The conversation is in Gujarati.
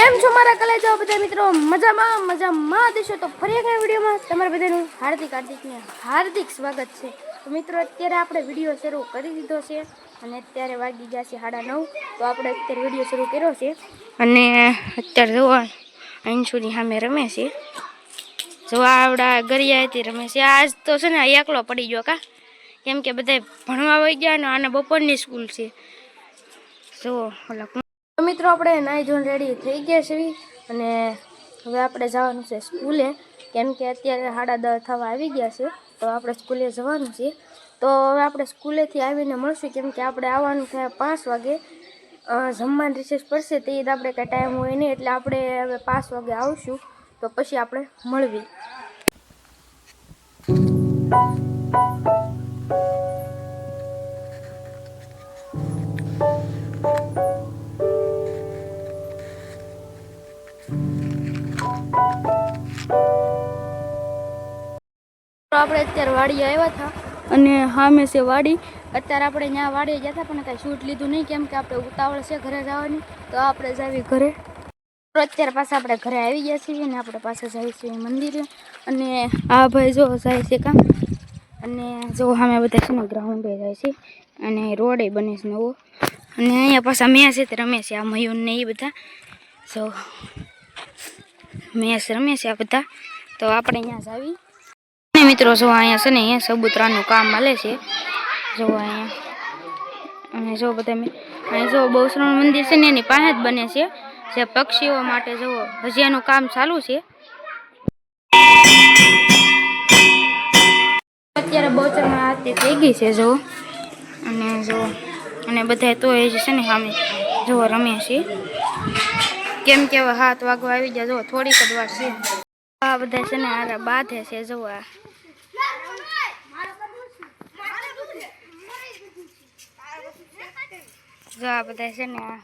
કેમ છો મારા કલેજા બધા મિત્રો? મજામાં દેશો. તો ફરી એક વિડીયોમાં તમારા બધાનું હાર્દિક સ્વાગત છે. તો મિત્રો અત્યારે આપણે વિડીયો શરૂ કરી દીધો છે અને અત્યારે વાગી ગયા છે 9:30. તો આપણે અત્યારે વિડીયો શરૂ કર્યો છે અને અત્યારે જો અહીં સુધી સામે રમે છે. જો આવડા ગરિયાથી રમે છે. આજ તો છે ને એકલો પડી ગયો કા, કેમ કે બધા ભણવા વહી ગયા ને આને બપોરની સ્કૂલ છે. જો ઓલા મિત્રો આપણે નાઈ ધોઈને રેડી થઈ ગયા છે અને હવે આપણે જવાનું છે સ્કૂલે, કેમ કે અત્યારે 10:30 થવા આવી ગયા છે. તો આપણે સ્કૂલે જવાનું છે. તો હવે આપણે સ્કૂલેથી આવીને મળશું, કેમ કે આપણે આવવાનું થાય 5 વાગે. જમવાની રિસેસ પડશે તે આપણે કાંઈ ટાઈમ હોય નહીં, એટલે આપણે હવે 5 વાગે આવશું. તો પછી આપણે મળવી. આપણે અત્યારે વાડી આવ્યા હતા અને સામે છે વાડી. અત્યારે આપણે ત્યાં વાડીએ ગયા હતા પણ કાંઈ શૂટ લીધું નહીં, કેમ કે આપણે ઉતાવળ છે ઘરે જવાની. તો આપણે જાવી ઘરે. અત્યારે પાછા આપણે ઘરે આવી ગયા છીએ અને આપણે પાછા જઈએ છીએ મંદિરે. અને આ ભાઈ જો જાય છે કામ, અને જો સામે બધા છે ને ગ્રાઉન્ડે જાય છે અને રોડે બને છે નવો. અને અહીંયા પાછા મેચ છે તે રમે છે આ મયુર ને એ બધા. જો મેચ રમે છે આ બધા. તો આપણે અહીંયા જાવી મિત્રો. જો અહીંયા છે ને અહીંયા સબૂતરાનું કામ ચાલે છે. જો અહીંયા અને જો બધા અહીંયા જો બહુસરાનું મંદિર છે ને એની પાસે જ બને છે, જે પક્ષીઓ માટે જો હજી એનું કામ ચાલુ છે. અત્યારે બહુચરમાં આરતી થઈ ગઈ છે જો, અને બધા તો એ છે ને સામે જો રમે છે, કેમ કે હવે 7 વાગવા આવી ગયા. જો થોડીક જ વાર છે. આ બધા છે ને આ બાંધે છે. જો આ બધા છે ને